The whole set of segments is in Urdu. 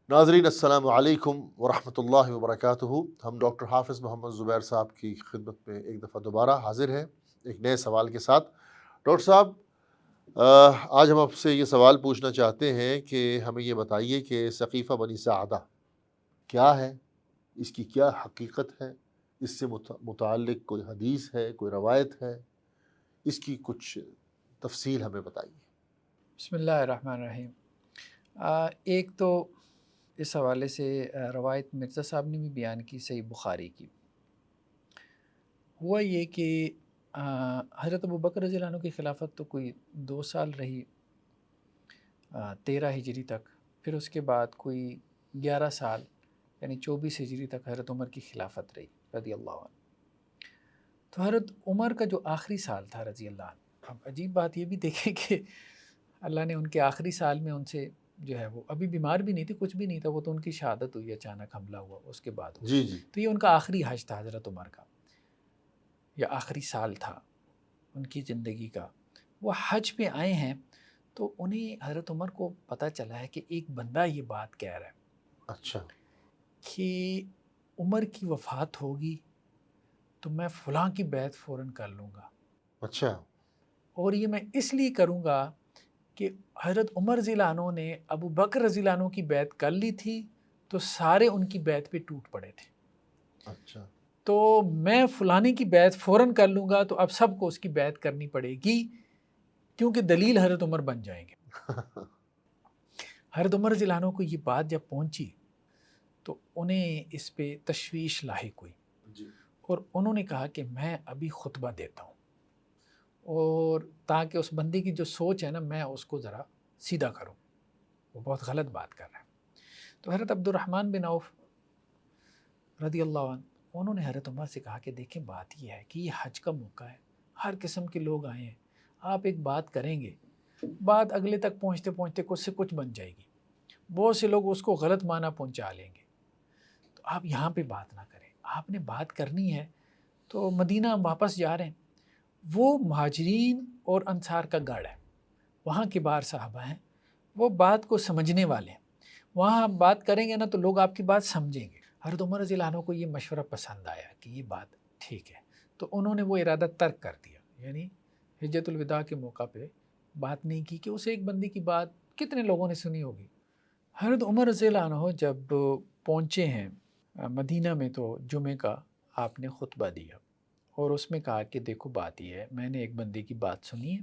ناظرین السلام علیکم ورحمۃ اللہ وبرکاتہ۔ ہم ڈاکٹر حافظ محمد زبیر صاحب کی خدمت میں ایک دفعہ دوبارہ حاضر ہیں ایک نئے سوال کے ساتھ۔ ڈاکٹر صاحب، آج ہم آپ سے یہ سوال پوچھنا چاہتے ہیں کہ ہمیں یہ بتائیے کہ سقیفہ بنی ساعدہ کیا ہے، اس کی کیا حقیقت ہے، اس سے متعلق کوئی حدیث ہے، کوئی روایت ہے، اس کی کچھ تفصیل ہمیں بتائیے۔ بسم اللہ الرحمن الرحیم۔ ایک تو اس حوالے سے روایت مرزا صاحب نے بھی بیان کی، صحیح بخاری کی۔ ہوا یہ کہ حضرت ابوبکر رضی اللہ عنہ کی خلافت تو کوئی 2 سال رہی، 13 ہجری تک۔ پھر اس کے بعد کوئی 11 سال یعنی 24 ہجری تک حضرت عمر کی خلافت رہی رضی اللہ عنہ۔ تو حضرت عمر کا جو آخری سال تھا رضی اللہ عنہ، اب عجیب بات یہ بھی دیکھیں کہ اللہ نے ان کے آخری سال میں ان سے جو ہے وہ ابھی بیمار بھی نہیں تھی، کچھ بھی نہیں تھا، وہ تو ان کی شہادت ہوئی، اچانک حملہ ہوا اس کے بعد ہوا۔ جی جی تو یہ ان کا آخری حج تھا حضرت عمر کا، یا آخری سال تھا ان کی زندگی کا۔ وہ حج پہ آئے ہیں تو انہیں حضرت عمر کو پتہ چلا ہے کہ ایک بندہ یہ بات کہہ رہا ہے اچھا کہ عمر کی وفات ہوگی تو میں فلاں کی بیعت فوراً کر لوں گا، اچھا اور یہ میں اس لیے کروں گا کہ حضرت عمر رضی اللہ عنہ نے ابو بکر رضی اللہ عنہ کی بیعت کر لی تھی تو سارے ان کی بیعت پہ ٹوٹ پڑے تھے، اچھا تو میں فلانی کی بیعت فوراً کر لوں گا تو اب سب کو اس کی بیعت کرنی پڑے گی، کیونکہ دلیل حضرت عمر بن جائیں گے۔ حضرت عمر رضی اللہ عنہ کو یہ بات جب پہنچی تو انہیں اس پہ تشویش لاحق ہوئی، جی اور انہوں نے کہا کہ میں ابھی خطبہ دیتا ہوں، اور تاکہ اس بندے کی جو سوچ ہے نا میں اس کو ذرا سیدھا کروں، وہ بہت غلط بات کر رہا ہے۔ تو حضرت عبد الرحمن بن عوف رضی اللہ عنہ انہوں نے حضرت عمر سے کہا کہ دیکھیں بات یہ ہے کہ یہ حج کا موقع ہے، ہر قسم کے لوگ آئے ہیں، آپ ایک بات کریں گے، بات اگلے تک پہنچتے پہنچتے کچھ سے کچھ بن جائے گی، بہت سے لوگ اس کو غلط معنی پہنچا لیں گے، تو آپ یہاں پہ بات نہ کریں، آپ نے بات کرنی ہے تو مدینہ واپس جا رہے ہیں، وہ مہاجرین اور انصار کا گڑھ ہے، وہاں کبار صحابہ ہیں، وہ بات کو سمجھنے والے ہیں، وہاں آپ بات کریں گے نا تو لوگ آپ کی بات سمجھیں گے۔ حضرت عمر رضی اللہ عنہ کو یہ مشورہ پسند آیا کہ یہ بات ٹھیک ہے، تو انہوں نے وہ ارادہ ترک کر دیا، یعنی حجۃ الوداع کے موقع پہ بات نہیں کی کہ اسے ایک بندے کی بات کتنے لوگوں نے سنی ہوگی۔ حضرت عمر رضی اللہ عنہ جب پہنچے ہیں مدینہ میں تو جمعہ کا آپ نے خطبہ دیا، اور اس میں کہا کہ دیکھو بات یہ ہے، میں نے ایک بندے کی بات سنی ہے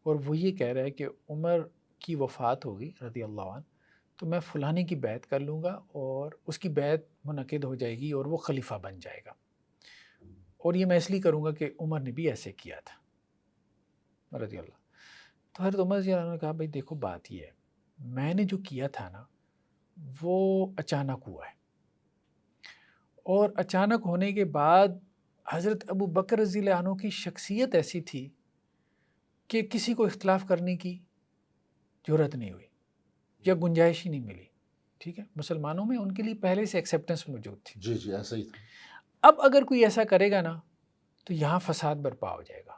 اور وہ یہ کہہ رہا ہے کہ عمر کی وفات ہوگی رضی اللہ عنہ تو میں فلانے کی بیعت کر لوں گا اور اس کی بیعت منعقد ہو جائے گی اور وہ خلیفہ بن جائے گا، اور یہ میں اس لیے کروں گا کہ عمر نے بھی ایسے کیا تھا رضی اللہ۔ تو حضرت عمر رضی اللہ عنہ نے کہا بھائی دیکھو بات یہ ہے، میں نے جو کیا تھا نا وہ اچانک ہوا ہے، اور اچانک ہونے کے بعد حضرت ابو بکر رضی اللہ عنہ کی شخصیت ایسی تھی کہ کسی کو اختلاف کرنے کی جرت نہیں ہوئی یا گنجائش ہی نہیں ملی، ٹھیک ہے، مسلمانوں میں ان کے لیے پہلے سے ایکسیپٹنس موجود تھی۔ جی جی ایسا ہی تھا۔ اب اگر کوئی ایسا کرے گا نا تو یہاں فساد برپا ہو جائے گا،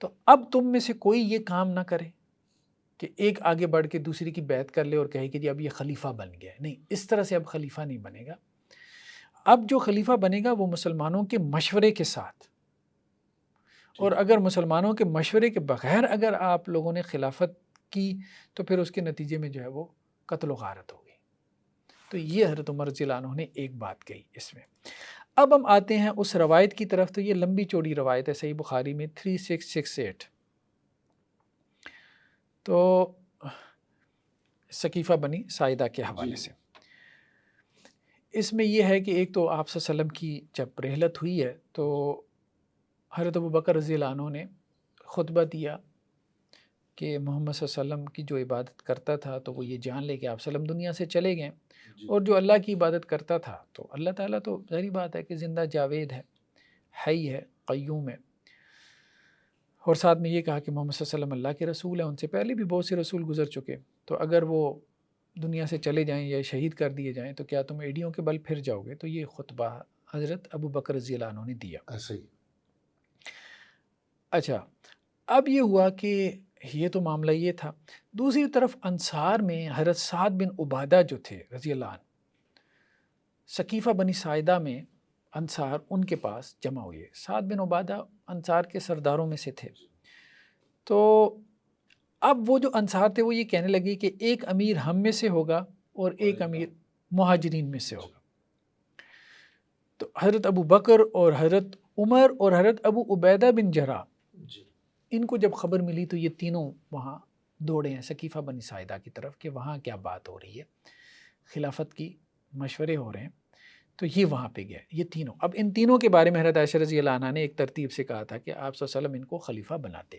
تو اب تم میں سے کوئی یہ کام نہ کرے کہ ایک آگے بڑھ کے دوسری کی بیعت کر لے اور کہے کہ جی اب یہ خلیفہ بن گیا ہے، نہیں، اس طرح سے اب خلیفہ نہیں بنے گا۔ اب جو خلیفہ بنے گا وہ مسلمانوں کے مشورے کے ساتھ، اور اگر مسلمانوں کے مشورے کے بغیر اگر آپ لوگوں نے خلافت کی تو پھر اس کے نتیجے میں جو ہے وہ قتل و غارت ہوگی۔ تو یہ حضرت عمر رضی اللہ عنہ نے ایک بات کہی اس میں۔ اب ہم آتے ہیں اس روایت کی طرف، تو یہ لمبی چوڑی روایت ہے، صحیح بخاری میں 3668، تو سقیفہ بنی ساعدہ کے حوالے سے۔ اس میں یہ ہے کہ ایک تو آپ صلی اللہ علیہ وسلم کی جب رحلت ہوئی ہے تو حضرت ابو بکر رضی اللہ عنہ نے خطبہ دیا کہ محمد صلی اللہ علیہ وسلم کی جو عبادت کرتا تھا تو وہ یہ جان لے کہ آپ صلی اللہ علیہ وسلم دنیا سے چلے گئے، اور جو اللہ کی عبادت کرتا تھا تو اللہ تعالیٰ تو ظاہری بات ہے کہ زندہ جاوید ہے، حی ہے، قیوم ہے، اور ساتھ میں یہ کہا کہ محمد صلی اللہ علیہ وسلم اللہ کے رسول ہیں، ان سے پہلے بھی بہت سے رسول گزر چکے، تو اگر وہ دنیا سے چلے جائیں یا شہید کر دیے جائیں تو کیا تم ایڑیوں کے بل پھر جاؤ گے؟ تو یہ خطبہ حضرت ابو بکر رضی اللہ عنہ نے دیا۔ ایسا ہی اچھا، اب یہ ہوا کہ یہ تو معاملہ یہ تھا۔ دوسری طرف انصار میں حضرت سعد بن عبادہ جو تھے رضی اللہ عنہ، ثقیفہ بنی ساعدہ میں انصار ان کے پاس جمع ہوئے۔ سعد بن عبادہ انصار کے سرداروں میں سے تھے۔ تو اب وہ جو انصار تھے وہ یہ کہنے لگے کہ ایک امیر ہم میں سے ہوگا اور ایک امیر مہاجرین میں سے ہوگا۔ تو حضرت ابو بکر اور حضرت عمر اور حضرت ابو عبیدہ بن جراح، ان کو جب خبر ملی تو یہ تینوں وہاں دوڑے ہیں ثقیفہ بنی ساعدہ کی طرف کہ وہاں کیا بات ہو رہی ہے، خلافت کی مشورے ہو رہے ہیں۔ تو یہ وہاں پہ گئے یہ تینوں۔ اب ان تینوں کے بارے میں حضرت عائشہ رضی اللہ عنہا نے ایک ترتیب سے کہا تھا کہ آپ صلی اللہ علیہ وسلم ان کو خلیفہ بناتے۔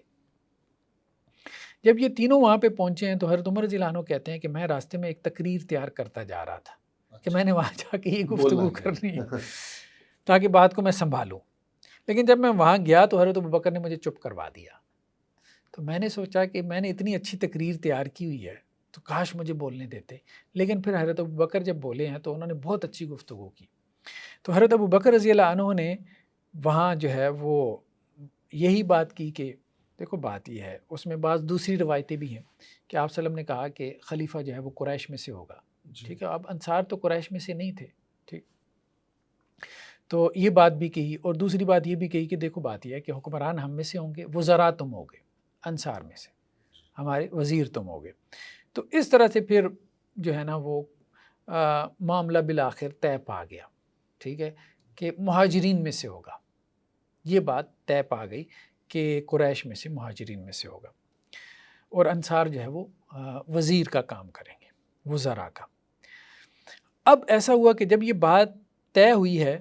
جب یہ تینوں وہاں پہ پہنچے ہیں تو حضرت عمر رضی اللہ عنہ کہتے ہیں کہ میں راستے میں ایک تقریر تیار کرتا جا رہا تھا کہ میں نے وہاں جا کے یہ گفتگو کرنی ہے تاکہ بات کو میں سنبھالوں، لیکن جب میں وہاں گیا تو حضرت ابوبکر نے مجھے چپ کروا دیا۔ تو میں نے سوچا کہ میں نے اتنی اچھی تقریر تیار کی ہوئی ہے تو کاش مجھے بولنے دیتے، لیکن پھر حضرت ابوبکر جب بولے ہیں تو انہوں نے بہت اچھی گفتگو کی۔ تو حضرت ابوبکر رضی اللہ عنہ نے وہاں جو ہے وہ یہی بات کی کہ دیکھو بات یہ ہے، اس میں بعض دوسری روایتیں بھی ہیں کہ آپ صلی اللہ علیہ وسلم نے کہا کہ خلیفہ جو ہے وہ قریش میں سے ہوگا، ٹھیک ہے، اب انصار تو قریش میں سے نہیں تھے، ٹھیک، تو یہ بات بھی کہی۔ اور دوسری بات یہ بھی کہی کہ دیکھو بات یہ ہے کہ حکمران ہم میں سے ہوں گے، وزراء تم ہوگے انصار میں سے، ہمارے وزیر تم ہوگے۔ تو اس طرح سے پھر جو ہے نا وہ معاملہ بالآخر طے پا گیا، ٹھیک ہے، کہ مہاجرین میں سے ہوگا، یہ بات طے پا گئی کہ قریش میں سے مہاجرین میں سے ہوگا، اور انصار جو ہے وہ وزیر کا کام کریں گے، وزراء کا۔ اب ایسا ہوا کہ جب یہ بات طے ہوئی ہے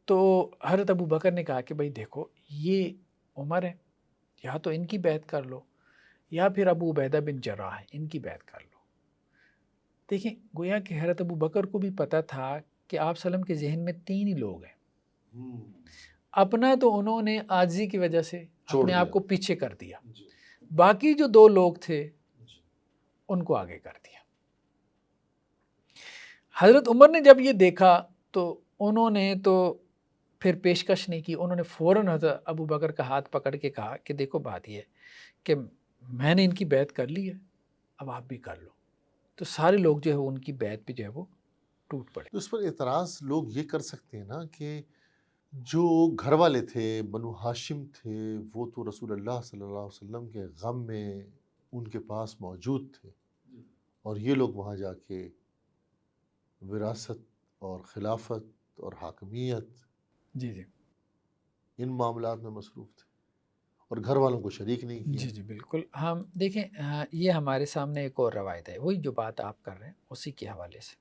تو حضرت ابو بکر نے کہا کہ بھائی دیکھو یہ عمر ہے، یا تو ان کی بیعت کر لو یا پھر ابو عبیدہ بن جراح ہے ان کی بیعت کر لو۔ دیکھیں گویا کہ حضرت ابو بکر کو بھی پتہ تھا کہ آپ صلی اللہ علیہ وسلم کے ذہن میں تین ہی لوگ ہیں، اپنا تو انہوں نے عاجزی کی وجہ سے اپنے آپ کو پیچھے کر دیا، باقی جو دو لوگ تھے ان کو آگے کر دیا۔ حضرت عمر نے جب یہ دیکھا تو انہوں نے تو پھر پیشکش نہیں کی، انہوں نے فوراً حضرت ابو بکر کا ہاتھ پکڑ کے کہا کہ دیکھو بات یہ ہے کہ میں نے ان کی بیعت کر لی ہے، اب آپ بھی کر لو۔ تو سارے لوگ جو ہے ان کی بیعت پہ جو ہے وہ ٹوٹ پڑے۔ تو اس پر اعتراض لوگ یہ کر سکتے ہیں نا کہ جو گھر والے تھے بنو ہاشم تھے وہ تو رسول اللہ صلی اللہ علیہ وسلم کے غم میں ان کے پاس موجود تھے، اور یہ لوگ وہاں جا کے وراثت اور خلافت اور حاکمیت جی جی ان معاملات میں مصروف تھے اور گھر والوں کو شریک نہیں کیا۔ جی جی بالکل۔ ہم دیکھیں یہ ہمارے سامنے ایک اور روایت ہے، وہی جو بات آپ کر رہے ہیں اسی کے حوالے سے،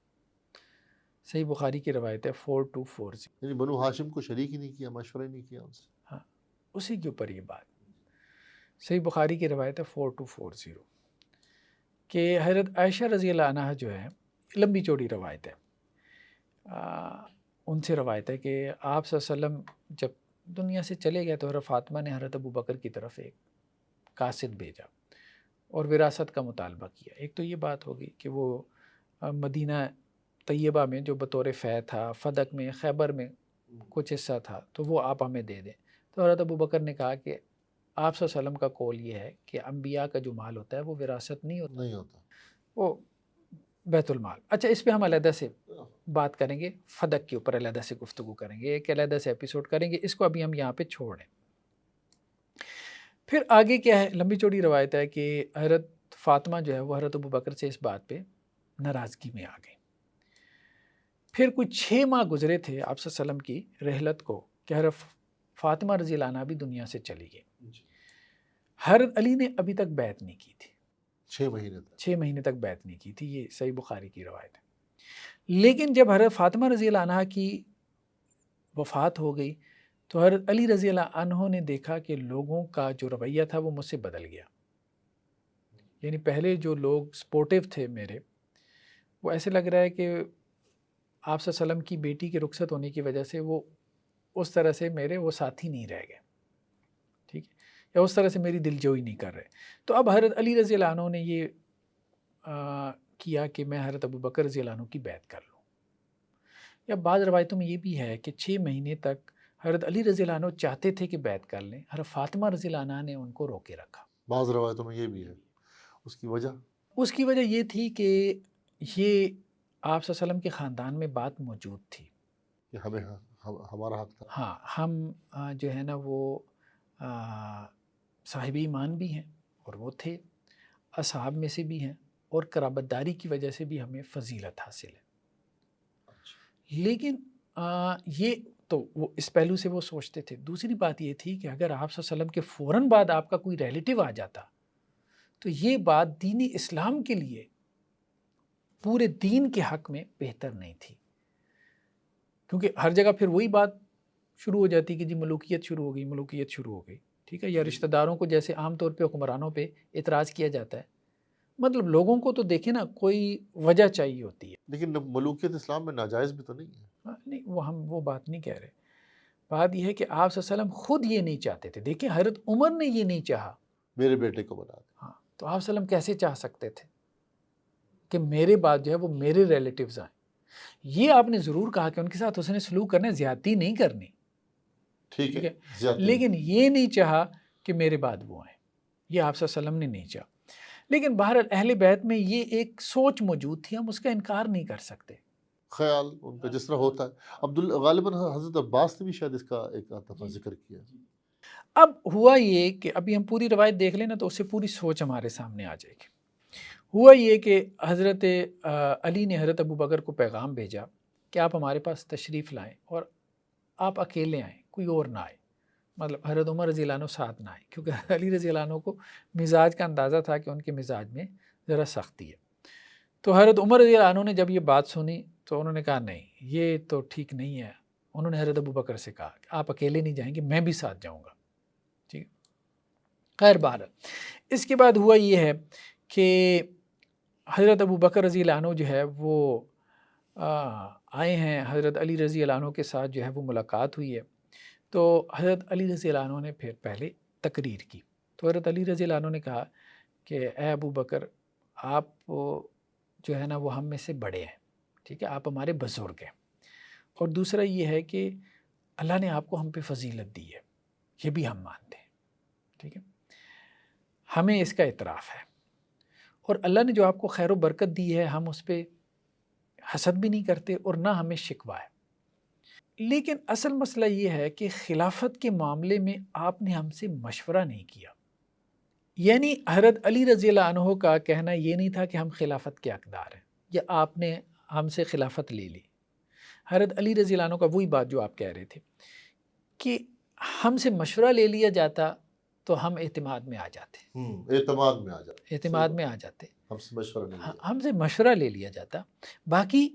صحیح بخاری کی روایت ہے 4240، یعنی بنو ہاشم کو شریک ہی نہیں کیا، مشورہ ہی نہیں کیا ان سے۔ ہاں اسی کے اوپر یہ بات، صحیح بخاری کی روایت ہے 4240 کہ حضرت عائشہ رضی اللہ عنہ جو ہے، لمبی چوڑی روایت ہے، ان سے روایت ہے کہ آپ صلی اللہ علیہ وسلم جب دنیا سے چلے گئے تو حضرت فاطمہ نے حضرت ابو بکر کی طرف ایک قاصد بھیجا اور وراثت کا مطالبہ کیا۔ ایک تو یہ بات ہوگی کہ وہ مدینہ طیبہ میں جو بطور فیض تھا، فدق میں، خیبر میں کچھ حصہ تھا، تو وہ آپ ہمیں دے دیں۔ تو حضرت ابو بکر نے کہا کہ آپ صلی اللہ علیہ وسلم کا قول یہ ہے کہ انبیاء کا جو مال ہوتا ہے وہ وراثت نہیں ہوتا، وہ بیت المال۔ اچھا اس پہ ہم علیحدہ سے بات کریں گے، فدق کے اوپر علیحدہ سے گفتگو کریں گے، ایک علیحدہ سے ایپیسوڈ کریں گے، اس کو ابھی ہم یہاں پہ چھوڑیں۔ پھر آگے کیا ہے، لمبی چوڑی روایت ہے کہ حضرت فاطمہ جو ہے وہ حضرت ابو بکر سے اس بات پہ ناراضگی میں آ گئی۔ پھر کچھ 6 ماہ گزرے تھے آپ صلی اللہ علیہ وسلم کی رحلت کو کہ حضرت فاطمہ رضی اللہ عنہ بھی دنیا سے چلی گئی۔ حضرت علی نے ابھی تک بیعت نہیں کی تھی، 6 مہینے تک بیعت نہیں کی تھی، یہ صحیح بخاری کی روایت ہے۔ لیکن جب حضرت فاطمہ رضی اللہ عنہ کی وفات ہو گئی تو حضرت علی رضی اللہ عنہ نے دیکھا کہ لوگوں کا جو رویہ تھا وہ مجھ سے بدل گیا، یعنی پہلے جو لوگ سپورٹیو تھے میرے، وہ ایسے لگ رہا ہے کہ آپ صلی اللہ علیہ وسلم کی بیٹی کے رخصت ہونے کی وجہ سے وہ اس طرح سے میرے وہ ساتھی نہیں رہ گئے، ٹھیک ہے، یا اس طرح سے میری دلجوئی نہیں کر رہے۔ تو اب حضرت علی رضی اللہ عنہ نے یہ کیا کہ میں حضرت ابو بکر رضی اللہ عنہ کی بیعت کر لوں۔ یا بعض روایتوں میں یہ بھی ہے کہ 6 مہینے تک حضرت علی رضی اللہ عنہ چاہتے تھے کہ بیعت کر لیں، حضرت فاطمہ رضی اللہ عنہ نے ان کو روکے رکھا بعض روایتوں میں یہ بھی ہے، اس کی وجہ اس کی وجہ یہ تھی کہ یہ آپ صلی اللہ علیہ وسلم کے خاندان میں بات موجود تھی. کہ ہمیں ہمارا حق تھا. ہاں، ہم جو ہے نا وہ صاحب ایمان بھی ہیں اور وہ تھے، اصحاب میں سے بھی ہیں، اور قرابت داری کی وجہ سے بھی ہمیں فضیلت حاصل ہے. لیکن یہ تو وہ اس پہلو سے وہ سوچتے تھے. دوسری بات یہ تھی کہ اگر آپ صلی اللہ علیہ وسلم کے فوراً بعد آپ کا کوئی ریلیٹیو آ جاتا تو یہ بات دین اسلام کے لیے پورے دین کے حق میں بہتر نہیں تھی، کیونکہ ہر جگہ پھر وہی بات شروع ہو جاتی کہ جی ملوکیت شروع ہو گئی، ملوکیت شروع ہو گئی. ٹھیک ہے، یا رشتہ داروں کو جیسے عام طور پہ حکمرانوں پہ اعتراض کیا جاتا ہے. مطلب لوگوں کو تو دیکھیں نا، کوئی وجہ چاہیے ہوتی ہے. لیکن ملوکیت اسلام میں ناجائز بھی تو نہیں ہے. نہیں، وہ ہم وہ بات نہیں کہہ رہے. بات یہ ہے کہ آپ صلی اللہ علیہ وسلم خود یہ نہیں چاہتے تھے. دیکھیں حضرت عمر نے یہ نہیں چاہا. میرے بیٹے کو بنا دے. ہاں، تو آپ صلی اللہ علیہ وسلم کیسے چاہ سکتے تھے کہ میرے بعد جو ہے وہ میرے ریلیٹیوز آئیں؟ یہ آپ نے ضرور کہا کہ ان کے ساتھ اس نے سلوک کرنا، زیادتی نہیں کرنی، ٹھیک ٹھیک ہے، ہے، لیکن یہ نہیں چاہا کہ میرے بعد وہ آئیں. یہ آپ صلی اللہ علیہ وسلم نے نہیں چاہا. لیکن بہرحال اہل بیت میں یہ ایک سوچ موجود تھی، ہم اس کا انکار نہیں کر سکتے. خیال ان کا جس طرح ہوتا ہے. غالباً حضرت عباس نے بھی شاید اس کا ایک دفعہ ذکر کیا. اب ہوا یہ کہ ابھی ہم پوری روایت دیکھ لیں نا تو اس سے پوری سوچ ہمارے سامنے آ جائے گی. ہوا یہ کہ حضرت علی نے حضرت ابو بکر کو پیغام بھیجا کہ آپ ہمارے پاس تشریف لائیں اور آپ اکیلے آئیں، کوئی اور نہ آئے. مطلب حضرت عمر رضی اللہ عنہ ساتھ نہ آئے، کیونکہ علی رضی اللہ عنہ کو مزاج کا اندازہ تھا کہ ان کے مزاج میں ذرا سختی ہے. تو حضرت عمر رضی اللہ عنہ نے جب یہ بات سنی تو انہوں نے کہا نہیں، یہ تو ٹھیک نہیں ہے. انہوں نے حضرت ابو بکر سے کہا کہ آپ اکیلے نہیں جائیں گے، میں بھی ساتھ جاؤں گا. ٹھیک. خیر بہرحال اس کے بعد ہوا یہ ہے کہ حضرت ابو بکر رضی اللہ عنہ جو ہے وہ آئے ہیں، حضرت علی رضی اللہ عنہ کے ساتھ جو ہے وہ ملاقات ہوئی ہے. تو حضرت علی رضی اللہ عنہ نے پھر پہلے تقریر کی. تو حضرت علی رضی اللہ عنہ نے کہا کہ اے ابو بکر، آپ جو ہے نا وہ ہم میں سے بڑے ہیں، ٹھیک ہے، آپ ہمارے بزرگ ہیں، اور دوسرا یہ ہے کہ اللہ نے آپ کو ہم پہ فضیلت دی ہے، یہ بھی ہم مانتے ہیں. ٹھیک ہے، ہمیں اس کا اعتراف ہے، اور اللہ نے جو آپ کو خیر و برکت دی ہے ہم اس پہ حسد بھی نہیں کرتے اور نہ ہمیں شکوہ ہے. لیکن اصل مسئلہ یہ ہے کہ خلافت کے معاملے میں آپ نے ہم سے مشورہ نہیں کیا. یعنی حضرت علی رضی اللہ عنہ کا کہنا یہ نہیں تھا کہ ہم خلافت کے حقدار ہیں یا آپ نے ہم سے خلافت لے لی. حضرت علی رضی اللہ عنہ کا وہی بات جو آپ کہہ رہے تھے کہ ہم سے مشورہ لے لیا جاتا تو ہم اعتماد میں آ جاتے. اعتماد میں آ جاتے. ہم سے مشورہ لے لیا جاتا، باقی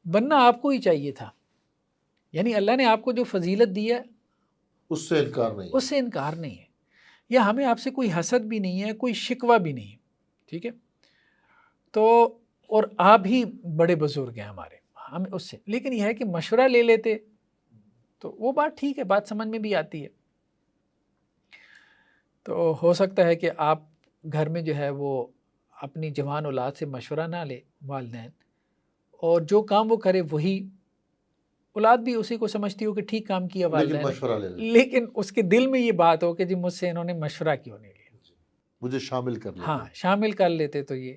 بننا آپ کو ہی چاہیے تھا. یعنی اللہ نے آپ کو جو فضیلت دی ہے اس سے انکار نہیں ہے، یا ہمیں آپ سے کوئی حسد بھی نہیں ہے، کوئی شکوہ بھی نہیں ہے. ٹھیک ہے، تو اور آپ ہی بڑے بزرگ ہیں ہمارے، ہم اس سے، لیکن یہ ہے کہ مشورہ لے لیتے تو وہ بات ٹھیک ہے، بات سمجھ میں بھی آتی ہے. تو ہو سکتا ہے کہ آپ گھر میں جو ہے وہ اپنی جوان اولاد سے مشورہ نہ لے والدین، اور جو کام وہ کرے وہی اولاد بھی اسی کو سمجھتی ہو کہ ٹھیک کام کیا والدین، لیکن اس کے دل میں یہ بات ہو کہ جی مجھ سے انہوں نے مشورہ کیوں نہیں لیا، مجھے شامل کر لیتے. ہاں شامل کر لیتے تو یہ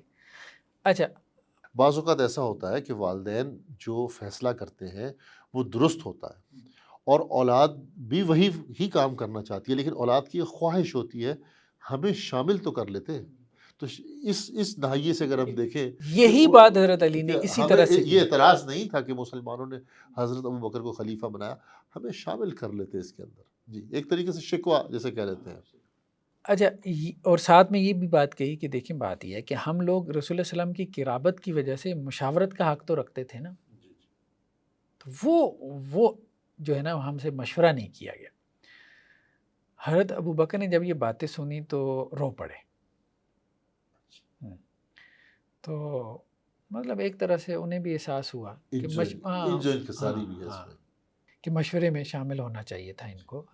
اچھا. بعض اوقات ایسا ہوتا ہے کہ والدین جو فیصلہ کرتے ہیں وہ درست ہوتا ہے اور اولاد بھی وہی ہی کام کرنا چاہتی ہے، لیکن اولاد کی ایک خواہش ہوتی ہے ہمیں شامل تو کر لیتے. تو اس ناحیے سے اگر ہم دیکھیں، یہی بات حضرت علی نے اسی طرح سے یہ اعتراض نہیں تھا کہ مسلمانوں نے حضرت ابو بکر کو خلیفہ بنایا، ہمیں شامل کر لیتے اس کے اندر. جی، ایک طریقے سے شکوہ جیسے کہہ لیتے ہیں. اچھا، اور ساتھ میں یہ بھی بات کہی کہ دیکھیں بات یہ ہے کہ ہم لوگ رسول اللہ علیہ وسلم کی قرابت کی وجہ سے مشاورت کا حق تو رکھتے تھے نا، تو وہ جو ہے نا ہم سے مشورہ نہیں کیا گیا. حضرت ابو بکر نے جب یہ باتیں سنی تو رو پڑے. تو مطلب ایک طرح سے انہیں بھی احساس ہوا کہ مشورے میں شامل ہونا چاہیے تھا ان کو.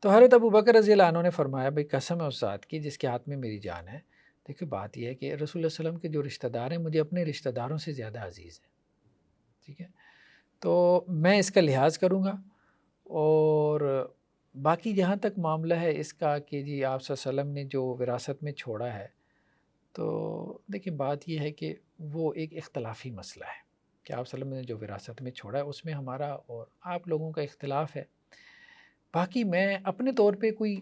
تو حضرت ابو بکر رضی اللہ عنہ نے فرمایا بھائی قسم ہے اس ذات کی جس کے ہاتھ میں میری جان ہے، دیکھیں بات یہ ہے کہ رسول اللہ صلی اللہ علیہ وسلم کے جو رشتہ دار ہیں مجھے اپنے رشتہ داروں سے زیادہ عزیز ہیں. ٹھیک ہے، تو میں اس کا لحاظ کروں گا اور باقی جہاں تک معاملہ ہے اس کا کہ جی آپ صلی اللہ علیہ وسلم نے جو وراثت میں چھوڑا ہے، تو دیکھیں بات یہ ہے کہ وہ ایک اختلافی مسئلہ ہے کہ آپ صلی اللہ علیہ وسلم نے جو وراثت میں چھوڑا ہے اس میں ہمارا اور آپ لوگوں کا اختلاف ہے۔ باقی میں اپنے طور پہ کوئی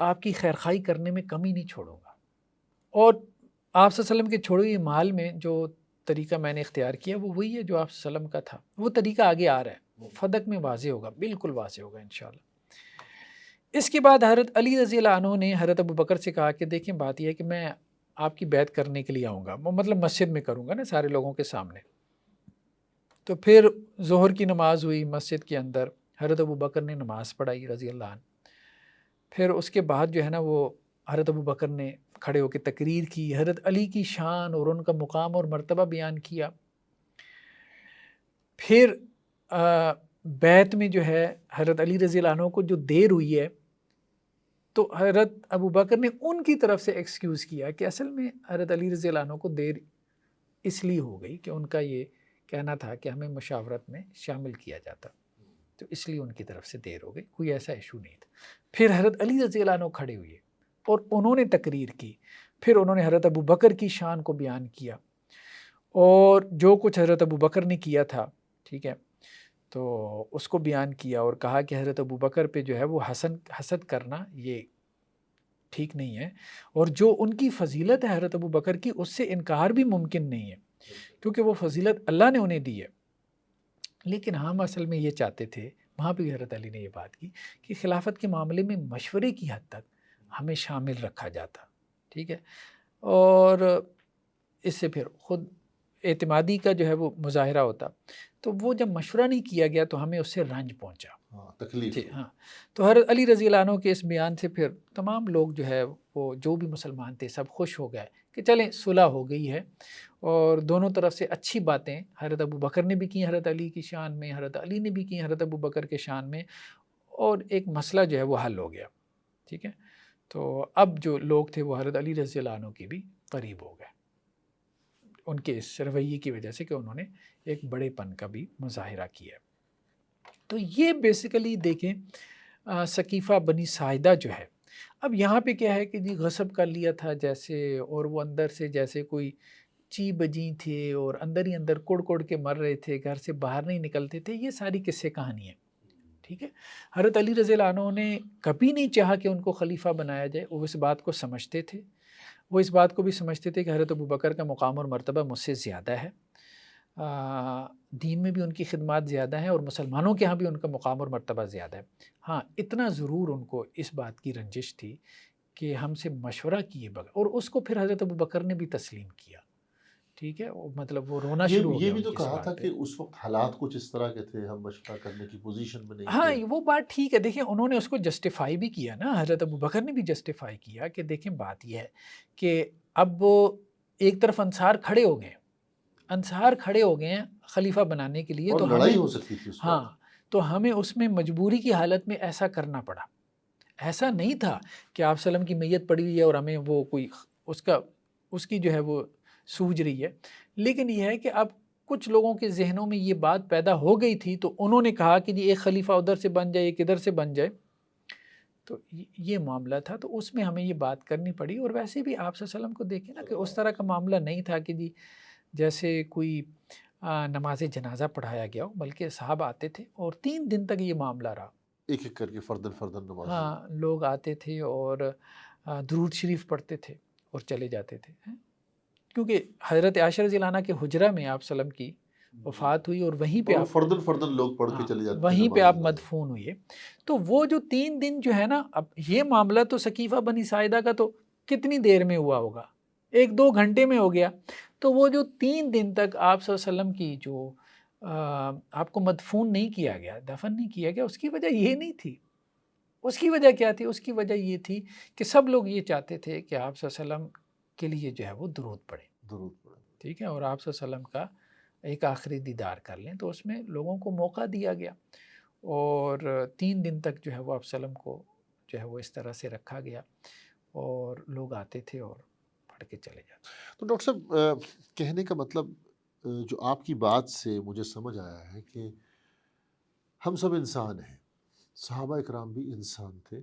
آپ کی خیرخواہی کرنے میں کمی نہیں چھوڑوں گا، اور آپ صلی اللہ علیہ وسلم کے چھوڑے ہوئے مال میں جو طریقہ میں نے اختیار کیا وہ وہی ہے جو آپ صلی اللہ علیہ وسلم کا تھا، وہ طریقہ آگے آ رہا ہے، وہ فدق میں واضح ہوگا، بالکل واضح ہوگا انشاءاللہ۔ اس کے بعد حضرت علی رضی اللہ عنہ نے حضرت ابو بکر سے کہا کہ دیکھیں بات یہ ہے کہ میں آپ کی بیعت کرنے کے لیے آؤں گا، مطلب مسجد میں کروں گا نا سارے لوگوں کے سامنے۔ تو پھر ظہر کی نماز ہوئی مسجد کے اندر، حضرت ابو بکر نے نماز پڑھائی رضی اللہ عنہ۔ پھر اس کے بعد جو ہے نا وہ حضرت ابو بکر نے کھڑے ہو کے تقریر کی، حضرت علی کی شان اور ان کا مقام اور مرتبہ بیان کیا۔ پھر بیعت میں جو ہے حضرت علی رضی اللہ عنہ کو جو دیر ہوئی ہے تو حضرت ابو بکر نے ان کی طرف سے ایکسکیوز کیا کہ اصل میں حضرت علی رضی اللہ عنہ کو دیر اس لیے ہو گئی کہ ان کا یہ کہنا تھا کہ ہمیں مشاورت میں شامل کیا جاتا، تو اس لیے ان کی طرف سے دیر ہو گئی، کوئی ایسا ایشو نہیں تھا۔ پھر حضرت علی رضی اللہ عنہ کھڑے ہوئے اور انہوں نے تقریر کی، پھر انہوں نے حضرت ابو بکر کی شان کو بیان کیا اور جو کچھ حضرت ابو بکر نے کیا تھا، ٹھیک ہے، تو اس کو بیان کیا اور کہا کہ حضرت ابو بکر پہ جو ہے وہ حسد کرنا یہ ٹھیک نہیں ہے، اور جو ان کی فضیلت ہے حضرت ابو بکر کی اس سے انکار بھی ممکن نہیں ہے کیونکہ وہ فضیلت اللہ نے انہیں دی ہے۔ لیکن ہم اصل میں یہ چاہتے تھے، وہاں پہ بھی حضرت علی نے یہ بات کی کہ خلافت کے معاملے میں مشورے کی حد تک ہمیں شامل رکھا جاتا، ٹھیک ہے، اور اس سے پھر خود اعتمادی کا جو ہے وہ مظاہرہ ہوتا، تو وہ جب مشورہ نہیں کیا گیا تو ہمیں اس سے رنج پہنچا، تکلیف۔ جی ہاں۔ تو حضرت علی رضی اللہ عنہ کے اس بیان سے پھر تمام لوگ جو ہے وہ جو بھی مسلمان تھے سب خوش ہو گئے کہ چلیں صلح ہو گئی ہے، اور دونوں طرف سے اچھی باتیں حضرت ابو بکر نے بھی کی حضرت علی کی شان میں، حضرت علی نے بھی کی حضرت ابو بکر کے شان میں، اور ایک مسئلہ جو ہے وہ حل ہو گیا، ٹھیک ہے۔ تو اب جو لوگ تھے وہ حضرت علی رضی اللہ عنہ کی بھی قریب ہو گئے ان کے اس رویے کی وجہ سے کہ انہوں نے ایک بڑے پن کا بھی مظاہرہ کیا۔ تو یہ بیسیکلی دیکھیں ثقیفہ بنی ساعدہ جو ہے، اب یہاں پہ کیا ہے کہ جی غصب کر لیا تھا جیسے، اور وہ اندر سے جیسے کوئی چی بجی تھے اور اندر ہی اندر کڑ کڑ کے مر رہے تھے، گھر سے باہر نہیں نکلتے تھے، یہ ساری قصے کہانی ہیں، ٹھیک ہے۔ حضرت علی رضی اللہ عنہ نے کبھی نہیں چاہا کہ ان کو خلیفہ بنایا جائے، وہ اس بات کو سمجھتے تھے، وہ اس بات کو بھی سمجھتے تھے کہ حضرت ابو بکر کا مقام اور مرتبہ مجھ سے زیادہ ہے، دین میں بھی ان کی خدمات زیادہ ہیں اور مسلمانوں کے ہاں بھی ان کا مقام اور مرتبہ زیادہ ہے۔ ہاں اتنا ضرور ان کو اس بات کی رنجش تھی کہ ہم سے مشورہ کیے بغیر، اور اس کو پھر حضرت ابو بکر نے بھی تسلیم کیا، ٹھیک ہے، مطلب وہ رونا شروع ہو یہ گیا بھی ان تو کی اس کہا بات تھا پہ۔ کہ اس وقت حالات کچھ اس طرح کے تھے، ہم مشورہ کرنے کی پوزیشن میں نہیں ہاں تھے۔ وہ بات ٹھیک ہے، دیکھیں انہوں نے اس کو جسٹیفائی بھی کیا نا، حضرت ابو بکر نے بھی جسٹیفائی کیا کہ دیکھیں بات یہ ہے کہ اب وہ ایک طرف انصار کھڑے ہو گئے، انصار کھڑے ہو گئے ہیں خلیفہ بنانے کے لیے، اور تو لڑائی ہمیں، ہو سکتی تھی اس ہاں وقت۔ تو ہمیں اس میں مجبوری کی حالت میں ایسا کرنا پڑا۔ ایسا نہیں تھا کہ آپ وسلم کی میت پڑی ہوئی ہے اور ہمیں وہ کوئی اس کی جو ہے وہ سوج رہی ہے، لیکن یہ ہے کہ اب کچھ لوگوں کے ذہنوں میں یہ بات پیدا ہو گئی تھی، تو انہوں نے کہا کہ جی ایک خلیفہ ادھر سے بن جائے ایک ادھر سے بن جائے، تو یہ معاملہ تھا، تو اس میں ہمیں یہ بات کرنی پڑی۔ اور ویسے بھی آپ صلی اللہ علیہ وسلم کو دیکھیں نا کہ اس طرح کا معاملہ نہیں تھا کہ جی جیسے کوئی نماز جنازہ پڑھایا گیا ہو، بلکہ صحابہ آتے تھے اور 3 دن تک یہ معاملہ رہا، ایک ایک کر کے فردن فردن نماز۔ ہاں لوگ آتے تھے اور درود شریف پڑھتے تھے اور چلے جاتے تھے، کیونکہ حضرت عائشہ رضی اللہ عنہ کے حجرہ میں آپ صلی اللہ علیہ وسلم کی وفات ہوئی اور وہیں پہ اور وہ آپ، فردن فردن لوگ پڑھ کے ہاں چلے جاتے تھے وہیں پہ نماز آپ جنازہ۔ مدفون ہوئے۔ تو وہ جو 3 دن جو ہے نا، اب یہ معاملہ تو ثقیفہ بنی ساعدہ کا تو کتنی دیر میں ہوا ہوگا، 1-2 گھنٹے میں ہو گیا، تو وہ جو 3 دن تک آپ صلی اللہ علیہ وسلم کی جو آپ کو مدفون نہیں کیا گیا، دفن نہیں کیا گیا، اس کی وجہ یہ نہیں تھی۔ اس کی وجہ کیا تھی؟ اس کی وجہ یہ تھی کہ سب لوگ یہ چاہتے تھے کہ آپ صلی اللہ علیہ وسلم کے لیے جو ہے وہ درود پڑھیں، درود پڑھیں۔ ٹھیک ہے، اور آپ صلی اللہ علیہ وسلم کا ایک آخری دیدار کر لیں، تو اس میں لوگوں کو موقع دیا گیا، اور 3 دن تک جو ہے وہ آپ صلی اللہ علیہ وسلم کو جو ہے وہ اس طرح سے رکھا گیا، اور لوگ آتے تھے اور پڑھ کے چلے جاتے۔ تو ڈاکٹر صاحب کہنے کا مطلب جو آپ کی بات سے مجھے سمجھ آیا ہے کہ ہم سب انسان ہیں، صحابہ اکرام بھی انسان تھے،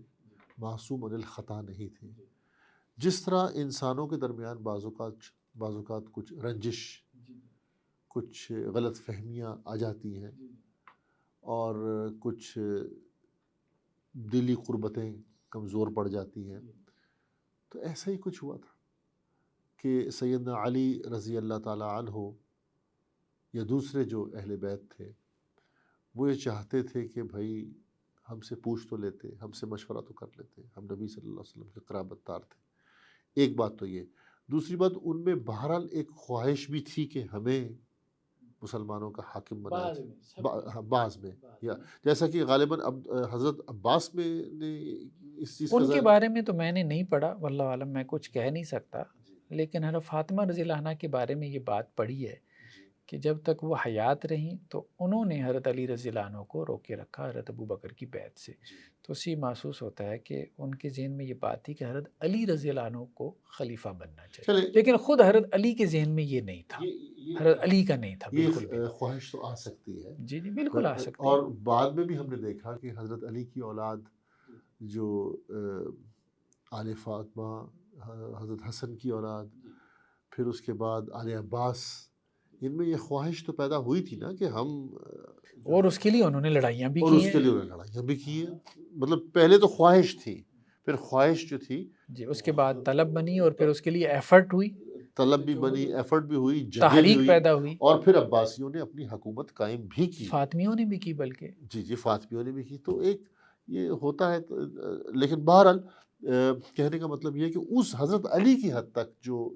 معصوم عن الخطا نہیں تھے. جس طرح انسانوں کے درمیان بعض اوقات کچھ رنجش، کچھ غلط فہمیاں آ جاتی ہیں اور کچھ دلی قربتیں کمزور پڑ جاتی ہیں، تو ایسا ہی کچھ ہوا تھا کہ سیدنا علی رضی اللہ تعالی عنہ یا دوسرے جو اہل بیت تھے وہ یہ چاہتے تھے کہ بھائی ہم سے پوچھ تو لیتے، ہم سے مشورہ تو کر لیتے، ہم نبی صلی اللہ علیہ وسلم کے قرابت دار تھے. ایک بات تو یہ. دوسری بات، ان میں بہرحال ایک خواہش بھی تھی کہ ہمیں مسلمانوں کا حاکم بنایا جائے. بعض میں یا جیسا کہ غالباً حضرت عباس میں نے اس چیز ان کے کا بارے میں تو میں نے نہیں پڑھا، واللہ عالم، میں کچھ کہہ نہیں سکتا. لیکن حضرت فاطمہ رضی اللہ عنہ کے بارے میں یہ بات پڑھی ہے کہ جب تک وہ حیات رہیں تو انہوں نے حضرت علی رضی اللہ عنہ کو روکے رکھا حضرت ابو بکر کی بیعت سے. تو اسی محسوس ہوتا ہے کہ ان کے ذہن میں یہ بات تھی کہ حضرت علی رضی اللہ عنہ کو خلیفہ بننا چاہیے، لیکن خود حضرت علی کے ذہن میں یہ نہیں تھا، حضرت علی کا نہیں تھا. بالکل یہ خواہش تو آ سکتی ہے. جی جی بالکل آ سکتی ہے. اور بعد میں بھی ہم نے دیکھا کہ حضرت علی کی اولاد جو آل فاطمہ، حضرت حسن کی اولاد، پھر اس کے بعد آل عباس، ان میں یہ خواہش تو پیدا ہوئی تھی نا کہ ہم، اور اس کے لیے انہوں نے لڑائیاں بھی اور کی اس ہیں. کے لیے انہوں نے لڑائیاں بھی کی ہیں. مطلب پہلے تو خواہش تھی، پھر خواہش جو تھی جی اس کے بعد طلب بنی، اور پھر اس کے لیے ایفرٹ ہوئی، طلب بھی بنی، ایفرٹ بھی ہوئی، جنگیں بھی تحریک ہوئی، پیدا ہوئی. اور پھر عباسیوں نے اپنی حکومت قائم بھی کی. فاطمیوں نے بھی کی بلکہ. جی فاطمیوں نے بھی کی. تو ایک یہ ہوتا ہے. لیکن بہرحال کہنے کا مطلب یہ ہے کہ اس حضرت علی کی حد تک جو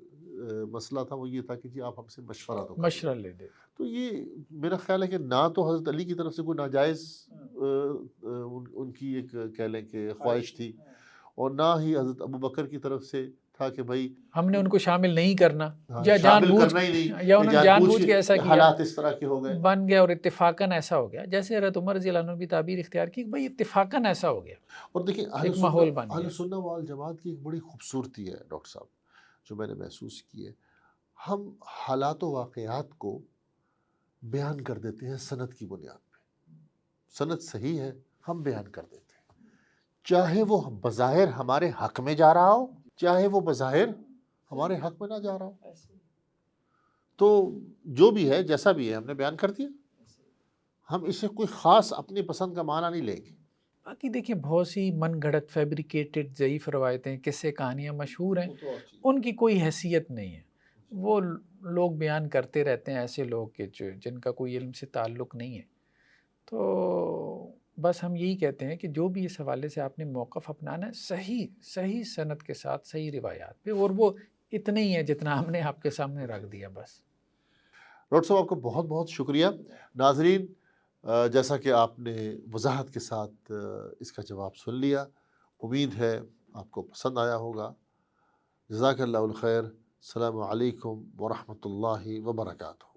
مسئلہ تھا وہ یہ تھا کہ جی آپ ہم سے مشورہ تو مشورہ لے دے. تو یہ میرا خیال ہے کہ نہ تو حضرت علی کی طرف سے کوئی ناجائز ان کی ایک کہہ لیں کہ خواہش تھی، اور نہ ہی حضرت ابو بکر کی طرف سے تھا کہ بھائی ہم نے ان کو شامل نہیں کرنا، یا شامل کرنا ہی نہیں، یا انہوں نے جان بوجھ کے ایسا کیا، حالات اس طرح کے ہو گئے، بن گیا اور اتفاقاً ایسا ہو گیا. جیسے حضرت عمر رضی اللہ عنہ بھی تعبیر اختیار کی کہ بھائی اتفاقاً ایسا ہو گیا. اور دیکھیں ایک ماحول بن گیا. اہل سنہ والجماعت کی ایک بڑی خوبصورتی ہے ڈاکٹر صاحب جو میں نے محسوس کی ہے. ہم حالات و واقعات کو بیان کر دیتے ہیں سند کی بنیاد پہ. سند صحیح ہے، ہم بیان کر دیتے ہیں، چاہے وہ بظاہر ہمارے حق میں جا رہا ہو، چاہے وہ بظاہر ہمارے حق میں نہ جا رہا ہو. تو جو بھی ہے، جیسا بھی ہے، ہم نے بیان کر دیا. ہم اسے کوئی خاص اپنی پسند کا معنی نہیں لیں گے. باقی دیکھیں بہت سی من گھڑت فیبریکیٹڈ ضعیف روایتیں، قصے، کہانیاں مشہور ہیں، ان کی کوئی حیثیت نہیں ہے. وہ لوگ بیان کرتے رہتے ہیں، ایسے لوگ کہ جن کا کوئی علم سے تعلق نہیں ہے. تو بس ہم یہی کہتے ہیں کہ جو بھی اس حوالے سے آپ نے موقف اپنانا ہے، صحیح سند کے ساتھ، صحیح روایات پہ، اور وہ اتنا ہی ہے جتنا ہم نے آپ کے سامنے رکھ دیا بس. ڈاکٹر صاحب آپ کو بہت بہت شکریہ. ناظرین، جیسا کہ آپ نے وضاحت کے ساتھ اس کا جواب سن لیا، امید ہے آپ کو پسند آیا ہوگا. جزاک اللہ الخیر. السلام علیکم ورحمۃ اللہ وبرکاتہ.